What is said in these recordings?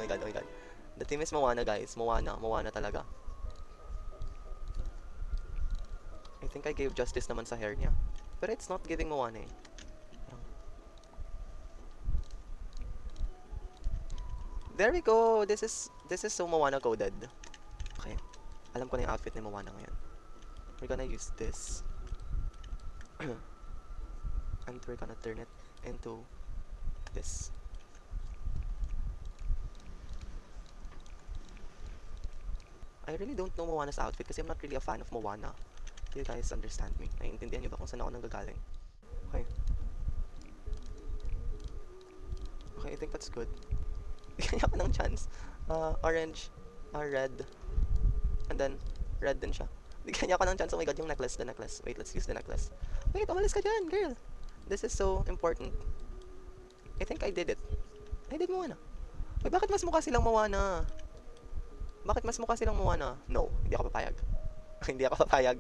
god, oh my god. The team is Moana, guys. Moana talaga. I think I gave justice naman sa hair niya. Pero it's not giving Moana eh. Parang- There we go! This is so Moana coded. Okay. Alam ko na yung outfit ni Moana ngayon. We're gonna use this. And we're gonna turn it into this. I really don't know Moana's outfit kasi I'm not really a fan of Moana. Do you guys understand me? Naiintindihan niyo ba kung saan ako nanggagaling? Okay. Okay, I think that's good. Bigyan niya ako ng chance. Orange, red, and then red din siya. Bigyan niya ako ng chance. Oh my god, yung necklace, the necklace. Wait, let's use the necklace. Wait, umalis ka dyan, girl. This is so important. I think I did it. I did Moana. Uy, bakit mas mukha silang Moana? Bakit mas mukha silang Moana? No, hindi ako papayag. Hindi ako papayag.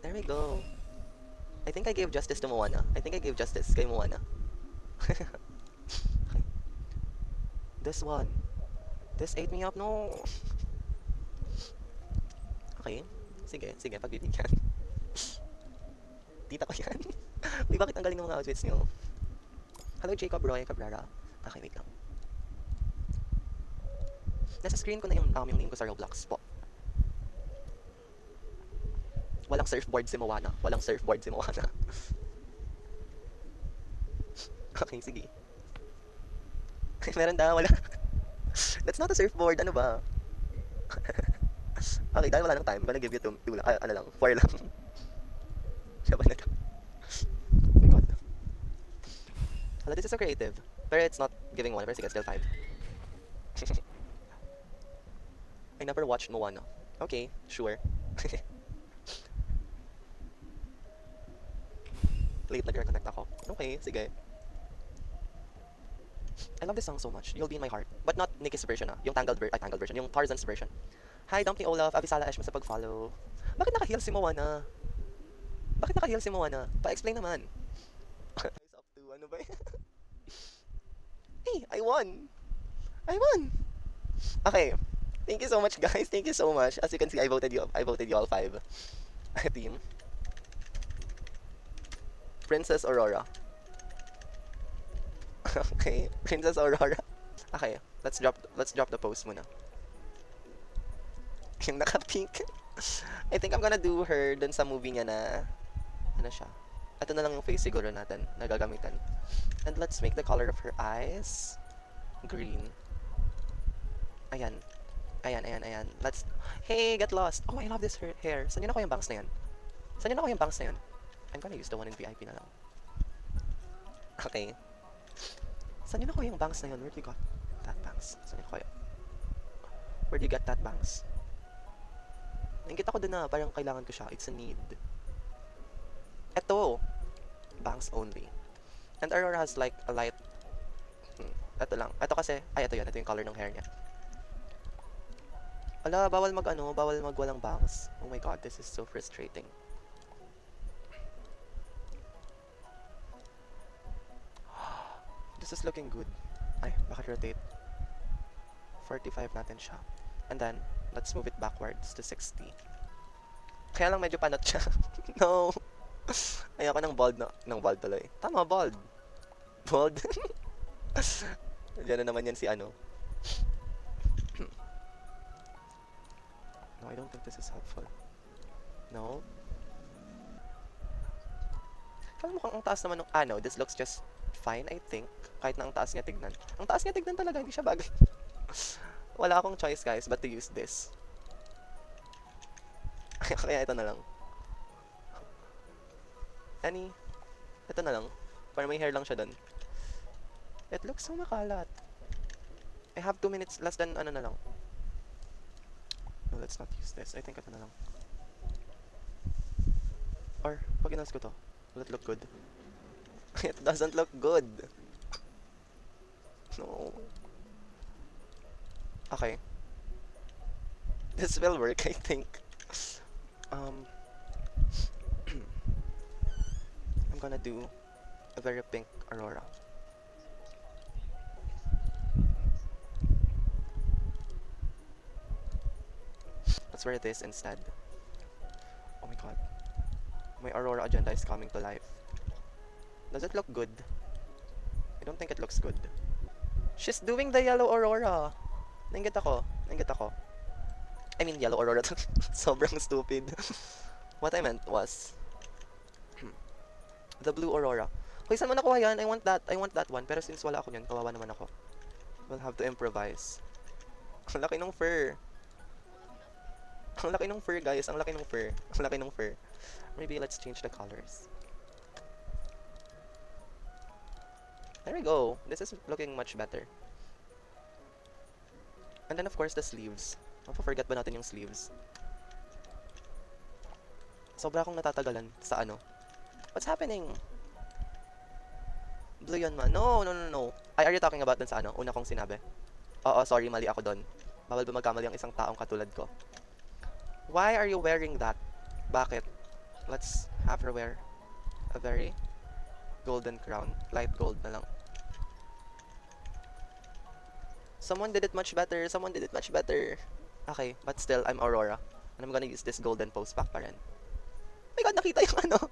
There we go. I think I gave justice to Moana. I think I gave justice kay Moana. Okay. This one. This ate me up, no. Okay. Sige, sige, pagbibigyan. Tita ko yan. Uy, bakit ang galing ng mga outfits niyo? Hello, Jacob Roy Cabrera. Okay, wait lang. Nasa screen ko na yung name ko sa Roblox po. Walang surfboard si Moana. Walang surfboard si Moana. Okay, sige. Meron daw, wala. That's not a surfboard, ano ba? Okay, dahil wala nang time, I'm gonna give you two lang, ano lang, 4 lang. Siya ba na to? Oh my god. Hala, this is so creative. Pero it's not giving 1, pero sige, still 5. I never watched Moana. Okay, sure. Late nag-reconnect ako. Okay, sige. I love this song so much. You'll be in my heart. But not Nicki's version yung Tangled version. Yung Tarzan's version. Hi, Dumpy Olaf. Abisala Esh mo sa pag-follow. Bakit naka-heal si Moana? Bakit naka-heal si Moana? Pa-explain naman. Eyes up to, ano ba yun? Hey, I won! I won! Okay. Thank you so much, guys. Thank you so much. As you can see, I voted you all 5. Team. Princess Aurora. Okay, Princess Aurora. Okay, let's drop the post muna. Yung naka-pink. I think I'm gonna do her dun sa movie niya na ano siya. Ito na lang yung face siguro natin na gagamitan. And let's make the color of her eyes green. Ayan. Ayan. Hey, get lost. Oh, I love this hair. Saan yun ako yung bangs na yan? Saan yun ako yung bangs na yun? I'm gonna use the one in VIP na lang. Okay. Saan yun ako yung bangs na yun? Where do you got that bangs? Saan yun ako yun? Where do you get that bangs? Nakikita ko din na parang kailangan ko siya. It's a need. Eto. Bangs only. And Aurora has like a light... Ito lang. Ito kasi... Ay, ito yun. Ito yung color ng hair niya. Ala, bawal mag walang bangs. Oh my god, this is so frustrating. This is looking good. Ay, bakit rotate? 45 natin siya. And then, let's move it backwards to 60. Kaya lang medyo panot siya. No! Ayoko ng bald na. Ng bald tuloy. Tama, bald. Bald. Diyan na naman yan si ano. No, I don't think this is helpful. No? Parang mukhang ang taas naman ng... no, this looks just fine, I think. Kahit na ang taas niya tignan. Ang taas niya tignan talaga, hindi siya bagay. Wala akong choice, guys, but to use this. Kaya ito na lang. Ito na lang. Para may hair lang siya dun. It looks so makalat. I have 2 minutes, less than ano na lang. No, let's not use this. I think ito na lang. Or, pag inas ko to, will it look good? It doesn't look good. No. Okay. This will work, I think. I'm gonna do a very pink Aurora. Let's wear this instead. Oh my god. My Aurora agenda is coming to life. Does it look good? I don't think it looks good. She's doing the yellow Aurora. Nainggit ako. Nainggit ako. I mean, yellow Aurora. Sobrang stupid. What I meant was the blue Aurora. Hoy, saan mo nakuha yan? I want that one. Pero since wala ako yan, kawawa naman ako. We'll have to improvise. Ang laki ng fur. Ang laki ng fur, guys. Ang laki ng fur. Ang laki ng fur. Maybe let's change the colors. There we go. This is looking much better. And then of course the sleeves. Mapaforget ba natin yung sleeves? Sobra akong natatagalan sa ano. What's happening? Blue yun man. No. Are you talking about dun sa ano? Una kong sinabi. Oo, sorry. Mali ako dun. Bawal ba magkamali ang isang taong katulad ko? Why are you wearing that? Bakit? Let's have her wear a very golden crown. Light gold na lang. Someone did it much better. Someone did it much better. Okay, but still, I'm Aurora. And I'm gonna use this golden post back pa rin. Oh my god, nakita yung ano.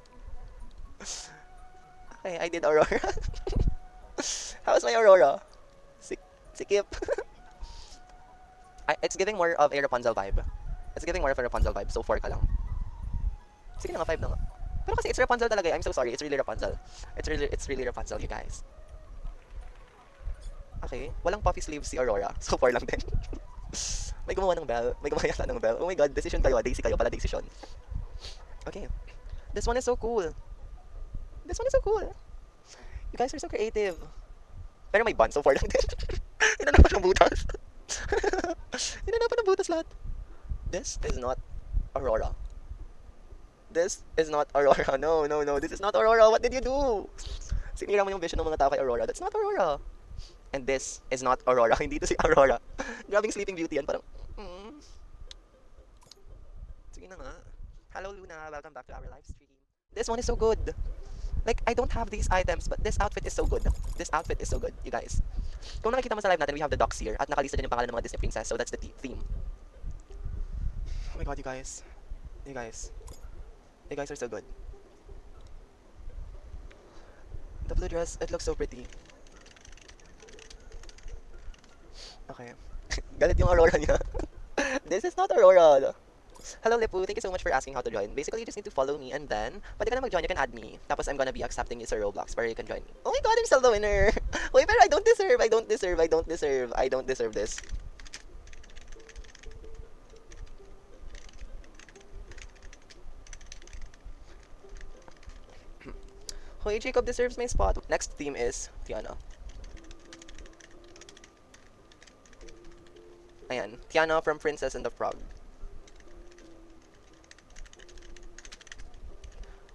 Okay, I did Aurora. How's my Aurora? Sikip. It's giving more of a Rapunzel vibe. It's giving more of a Rapunzel vibe, so 4 ka lang. Sige na nga, 5 na nga. Pero kasi it's Rapunzel talaga. I'm so sorry, it's really Rapunzel. It's really Rapunzel, you guys. Okay, walang puffy sleeves si Aurora. So 4 lang din. May gumawa ng bell. May gumawa yata ng bell. Oh my god, decision kayo. Daisy kayo pala, decision. Okay. This one is so cool. This one is so cool. You guys are so creative. Pero may bun, so 4 lang din. Hinanapan ng butas. Hinanapan ng butas lahat. This is not Aurora. This is not Aurora. No. This is not Aurora. What did you do? Sinira mo yung vision ng mga tao kay Aurora. That's not Aurora. And this is not Aurora. Hindi to si Aurora. Grabing Sleeping Beauty yan. Parang, Sige na nga. Hello, Luna. Welcome back to our live stream. This one is so good. Like, I don't have these items, but this outfit is so good. This outfit is so good, you guys. Kung nakikita mo sa live natin, we have the dogs here. At nakalista din yung pangalan ng mga Disney princess. So that's the theme. Oh my god, you guys. You guys are so good. The blue dress, it looks so pretty. Okay. Galit yung Aurora niya. This is not Aurora. Hello, Lipu. Thank you so much for asking how to join. Basically, you just need to follow me and then, pwede ka na mag-join, you can add me. Tapos, I'm gonna be accepting you sa Roblox where you can join me. Oh my god, I'm still the winner. Wait, pero I don't deserve this. Hoy, Jacob deserves my spot. Next theme is Tiana. Ayan, Tiana from Princess and the Frog.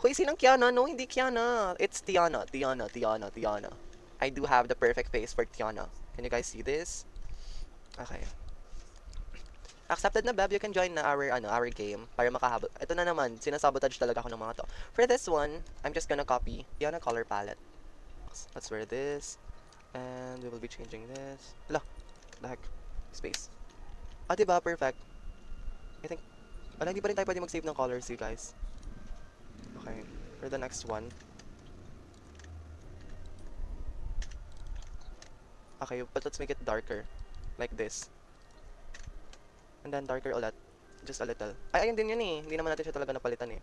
Hoy, sinang Tiana? No, hindi Tiana. It's Tiana. I do have the perfect face for Tiana. Can you guys see this? Okay. Accepted na, Beb. You can join na our game para makahabol. Ito na naman, sinasabotage talaga ako ng mga to. For this one, I'm just gonna copy Tiana color palette. Let's wear this. And we will be changing this. Ala, the heck. Space. Ah, diba? Perfect. I think, hindi pa rin tayo pwede mag-save ng colors, you guys. Okay, for the next one. Okay, but let's make it darker. Like this. And then darker ulit. Just a little. Ay, ayun din yun eh. Hindi naman natin siya talaga napalitan eh.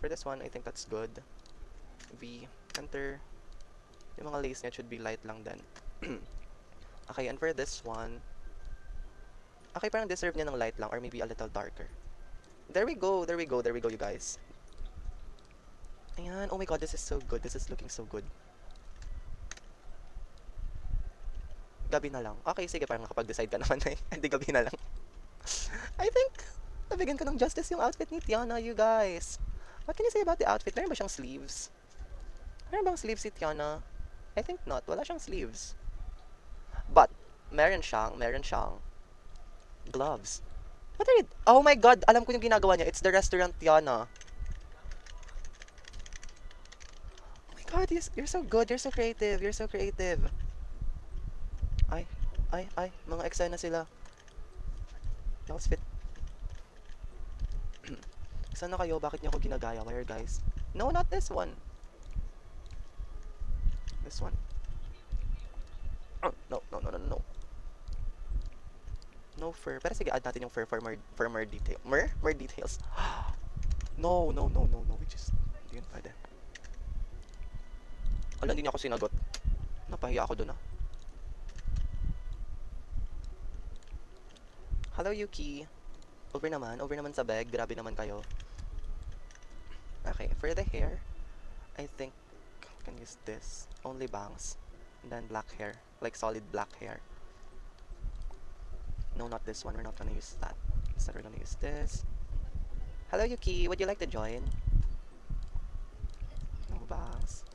For this one, I think that's good. V. Enter. Yung mga lace niya should be light lang din. Okay, and for this one, okay, parang deserve niya ng light lang or maybe a little darker. There we go, you guys. Ayan, oh my god, this is so good. This is looking so good. Gabi na lang. Okay, sige, parang nakapag-decide ka naman eh. Hindi, gabi na lang. I think, nabigyan ko ng justice yung outfit ni Tiana, you guys. What can you say about the outfit? Meron ba siyang sleeves? Meron bang sleeves si Tiana? I think not. Wala siyang sleeves. But, meron siyang gloves. What are you... Oh my god, alam ko yung ginagawa niya. It's the restaurant Tiana. God, you're so good. You're so creative. You're so creative. Ay, ay. Mga eksena sila. Let's fit. Saan na kayo? Bakit niyo ako ginagaya? Where, guys? No, not this one. This one. Oh, no. No fur. Pero sige, add natin yung fur for more detail. More details. No. Which is, hindi yun pwede. Ala, hindi niya ako sinagot. Napahiya ako dun ah. Hello, Yuki. Over naman sa bag. Grabe naman kayo. Okay, for the hair, I think I can use this. Only bangs. And then black hair. Like solid black hair. No, not this one. We're not gonna use that. Instead, we're gonna use this. Hello, Yuki. Would you like to join? No bangs.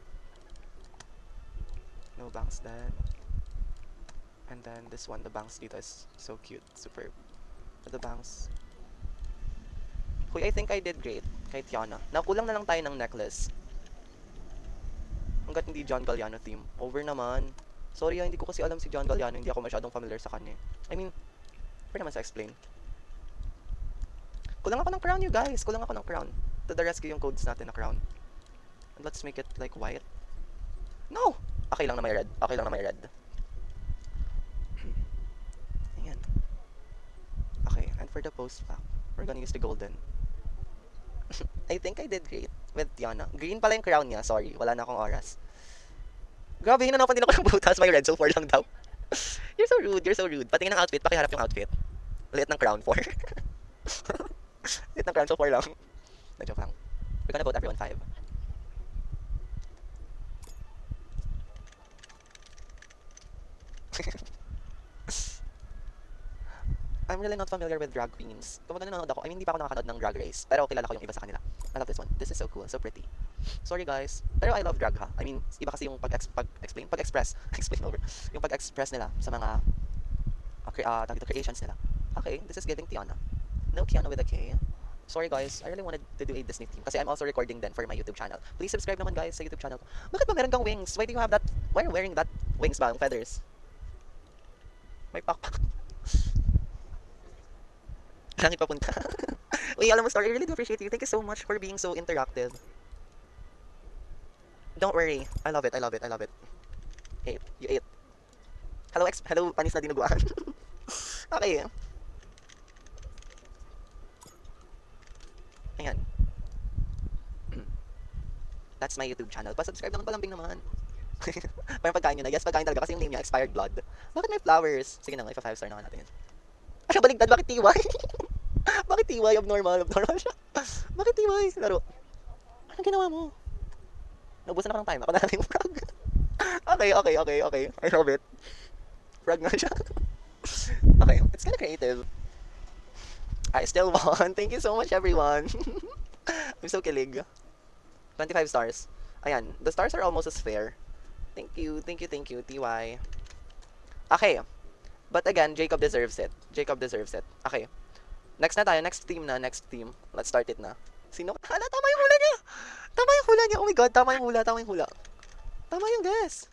No bangs then. And then this one, the bangs dito is so cute. Superb. The bangs. Hoy, I think I did great kay Tiana. Nakulang na lang tayo ng necklace. Hanggat hindi John Galliano theme. Over naman. Sorry hindi ko kasi alam si John Galliano. Hindi ako masyadong familiar sa kanya. I mean, pwede naman sa explain. Kulang ako ng crown, you guys. Kulang ako ng crown. To the rescue yung codes natin na crown. And let's make it like white. No! Okay lang na may red. Ayan. Okay, and for the post pack, we're gonna use the golden. I think I did great with Tiana. Green pala yung crown niya. Sorry, wala na akong oras. Grabe, hinanapan din ako ng butas. May red, so 4 lang daw. You're so rude. Patingin ng outfit, pakiharap yung outfit. Liit ng crown, 4. Liit ng crown, so 4 lang. Na-joke lang. We're gonna vote everyone 5. I'm really not familiar with drag queens. Kumbaga nanonood ako. I mean, hindi pa ako nakakanood ng Drag Race. Pero kilala ko yung iba sa kanila. I love this one. This is so cool. So pretty. Sorry guys. Pero I love drag ha. I mean, iba kasi yung pag-express. Explain over. Yung pag-express nila sa mga creations nila. Okay, this is giving Tiana. No Kiana with a K. Sorry guys, I really wanted to do a Disney theme. Kasi I'm also recording then for my YouTube channel. Please subscribe naman guys sa YouTube channel ko. Bakit ba meron kang wings? Why do you have that? Why are you wearing that wings ba? Feathers? May pakpak. Langit papunta. Uy, alam mo, Star, I really do appreciate you. Thank you so much for being so interactive. Don't worry. I love it. Hey, you ate. Hello, panis na dinuguan. Okay. Ayan. That's my YouTube channel. Pa-subscribe lang palambing naman. Parang pagkain nyo na. Yes, pagkain talaga kasi yung name niya, Expired Blood. Bakit may flowers? Sige na nga, ipa 5 star naman natin yun. Ay, siya baligtad. Bakit TY? Bakit TY? Abnormal siya. Bakit TY? Laro. Anong ginawa mo? Naubusan na ka ng time. Ako na lang yung frog. Okay. I love it. Frog nga siya. Okay, it's kinda creative. I still won. Thank you so much, everyone. I'm so kilig. 25 stars. Ayan, the stars are almost as fair. Thank you, TY. Okay. But again, Jacob deserves it. Okay. Next team. Let's start it na. Sino? Hala, tama yung hula niya. Oh my god, tama yung hula. Tama yung guess.